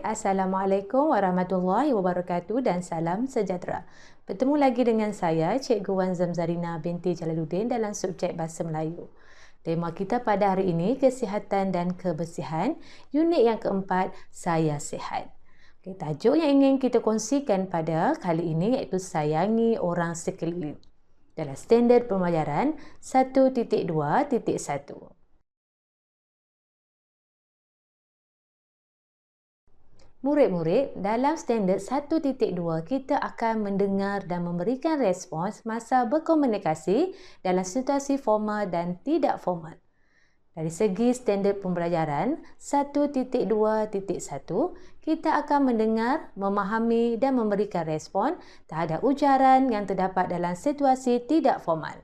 Assalamualaikum warahmatullahi wabarakatuh dan salam sejahtera. Bertemu lagi dengan saya, Cikgu Wan Zamzarina binti Jalaluddin dalam subjek Bahasa Melayu. Tema kita pada hari ini, kesihatan dan kebersihan, unit yang keempat, saya sihat. Tajuk yang ingin kita kongsikan pada kali ini iaitu sayangi orang sekeliling dalam standard pembelajaran 1.2.1. Murid-murid, dalam standard 1.2 kita akan mendengar dan memberikan respons masa berkomunikasi dalam situasi formal dan tidak formal. Dari segi standard pembelajaran 1.2.1, kita akan mendengar, memahami dan memberikan respon terhadap ujaran yang terdapat dalam situasi tidak formal.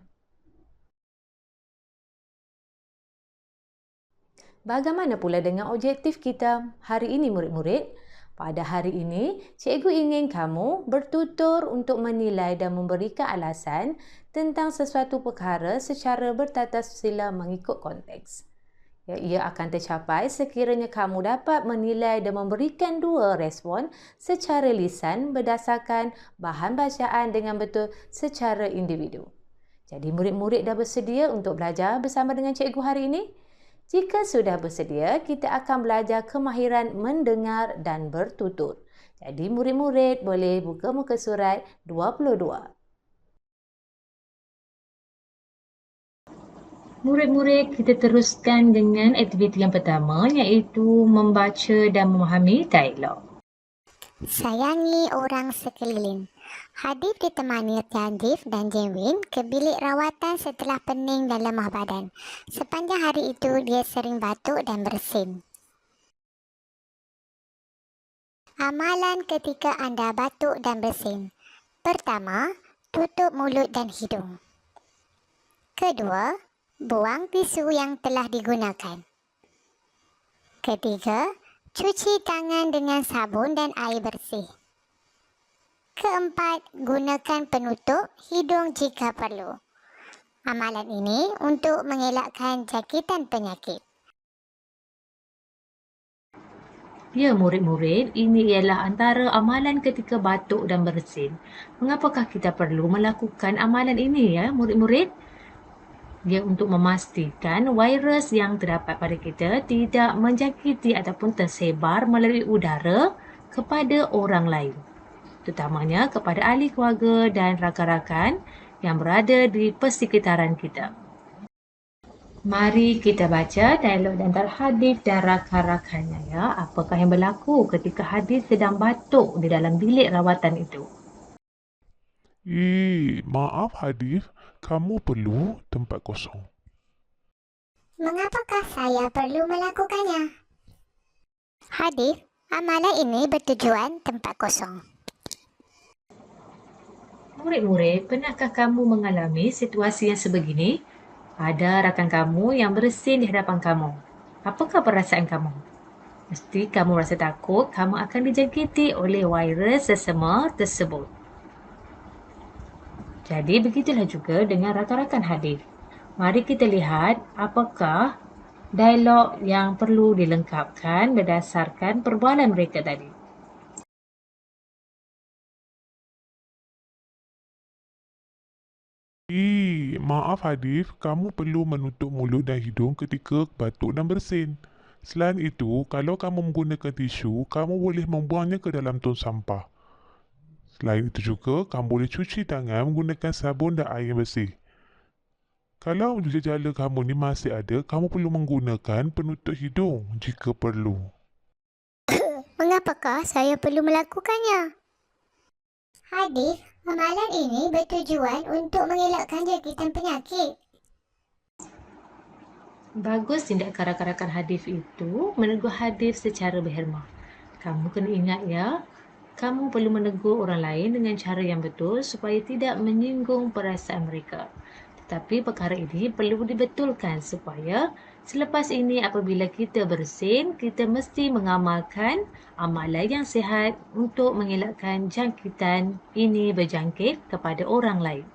Bagaimana pula dengan objektif kita hari ini, murid-murid? Pada hari ini, cikgu ingin kamu bertutur untuk menilai dan memberikan alasan tentang sesuatu perkara secara bertata sila mengikut konteks. Ia akan tercapai sekiranya kamu dapat menilai dan memberikan dua respon secara lisan berdasarkan bahan bacaan dengan betul secara individu. Jadi murid-murid dah bersedia untuk belajar bersama dengan cikgu hari ini? Jika sudah bersedia, kita akan belajar kemahiran mendengar dan bertutur. Jadi murid-murid boleh buka muka surat 22. Murid-murid, kita teruskan dengan aktiviti yang pertama iaitu membaca dan memahami dialog. Sayangi orang sekeliling. Hadif ditemani Tiandif dan Jenwin ke bilik rawatan setelah pening dan lemah badan. Sepanjang hari itu, dia sering batuk dan bersin. Amalan ketika anda batuk dan bersin. Pertama, tutup mulut dan hidung. Kedua, buang tisu yang telah digunakan. Ketiga, cuci tangan dengan sabun dan air bersih. Keempat, gunakan penutup hidung jika perlu. Amalan ini untuk mengelakkan jangkitan penyakit. Ya murid-murid, ini ialah antara amalan ketika batuk dan bersin. Mengapakah kita perlu melakukan amalan ini ya murid-murid? Dia untuk memastikan virus yang terdapat pada kita tidak menjangkiti ataupun tersebar melalui udara kepada orang lain, terutamanya kepada ahli keluarga dan rakan-rakan yang berada di persekitaran kita. Mari kita baca dialog antara Hadif dan rakan-rakannya ya. Apakah yang berlaku ketika Hadif sedang batuk di dalam bilik rawatan itu? Maaf Hadif, kamu perlu tempat kosong. Mengapakah saya perlu melakukannya? Hadif, amalan ini bertujuan tempat kosong. Murid-murid, pernahkah kamu mengalami situasi yang sebegini? Ada rakan kamu yang bersin di hadapan kamu. Apakah perasaan kamu? Mesti kamu rasa takut kamu akan dijangkiti oleh virus sesama tersebut. Jadi begitulah juga dengan rakan-rakan Hadif. Mari kita lihat apakah dialog yang perlu dilengkapkan berdasarkan perbualan mereka tadi. Maaf Hadif, kamu perlu menutup mulut dan hidung ketika batuk dan bersin. Selain itu, kalau kamu menggunakan tisu, kamu boleh membuangnya ke dalam tong sampah. Selain itu juga, kamu boleh cuci tangan menggunakan sabun dan air bersih. Kalau gejala kamu ni masih ada, kamu perlu menggunakan penutup hidung jika perlu. Mengapakah saya perlu melakukannya? Hadif, amalan ini bertujuan untuk mengelakkan jangkitan penyakit. Bagus tindakan rakan-rakan Hadif itu menegur Hadif secara berhormat. Kamu kena ingat ya, kamu perlu menegur orang lain dengan cara yang betul supaya tidak menyinggung perasaan mereka. Tetapi perkara ini perlu dibetulkan supaya selepas ini apabila kita bersin, kita mesti mengamalkan amalan yang sihat untuk mengelakkan jangkitan ini berjangkit kepada orang lain.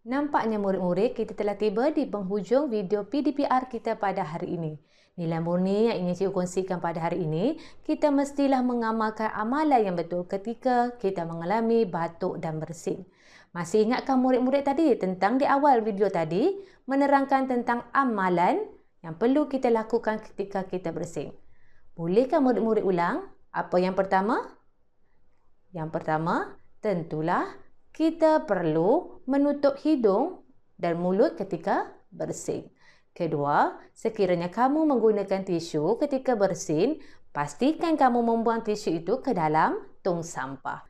Nampaknya murid-murid kita telah tiba di penghujung video PDPR kita pada hari ini. Nilai murni yang ingin cikgu kongsikan pada hari ini, kita mestilah mengamalkan amalan yang betul ketika kita mengalami batuk dan bersin. Masih ingatkah murid-murid tadi tentang di awal video tadi menerangkan tentang amalan yang perlu kita lakukan ketika kita bersin? Bolehkah murid-murid ulang? Apa yang pertama? Yang pertama, tentulah kita perlu menutup hidung dan mulut ketika bersin. Kedua, sekiranya kamu menggunakan tisu ketika bersin, pastikan kamu membuang tisu itu ke dalam tong sampah.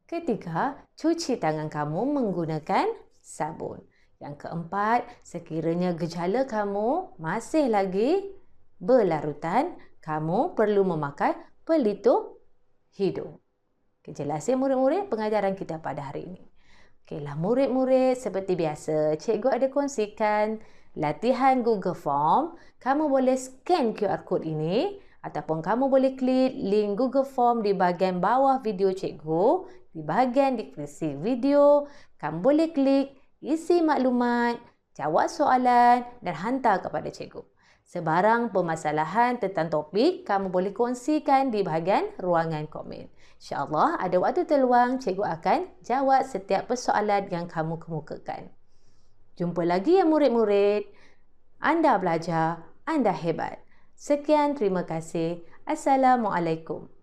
Ketiga, cuci tangan kamu menggunakan sabun. Yang keempat, sekiranya gejala kamu masih lagi berlarutan, kamu perlu memakai pelitup hidung. Okay, jelas ya murid-murid pengajaran kita pada hari ini. Okeylah murid-murid, seperti biasa, cikgu ada kongsikan latihan Google Form. Kamu boleh scan QR code ini ataupun kamu boleh klik link Google Form di bahagian bawah video cikgu. Di bahagian deskripsi video, kamu boleh klik, isi maklumat, jawab soalan dan hantar kepada cikgu. Sebarang permasalahan tentang topik, kamu boleh kongsikan di bahagian ruangan komen. InsyaAllah ada waktu terluang, cikgu akan jawab setiap persoalan yang kamu kemukakan. Jumpa lagi ya murid-murid. Anda belajar, anda hebat. Sekian, terima kasih. Assalamualaikum.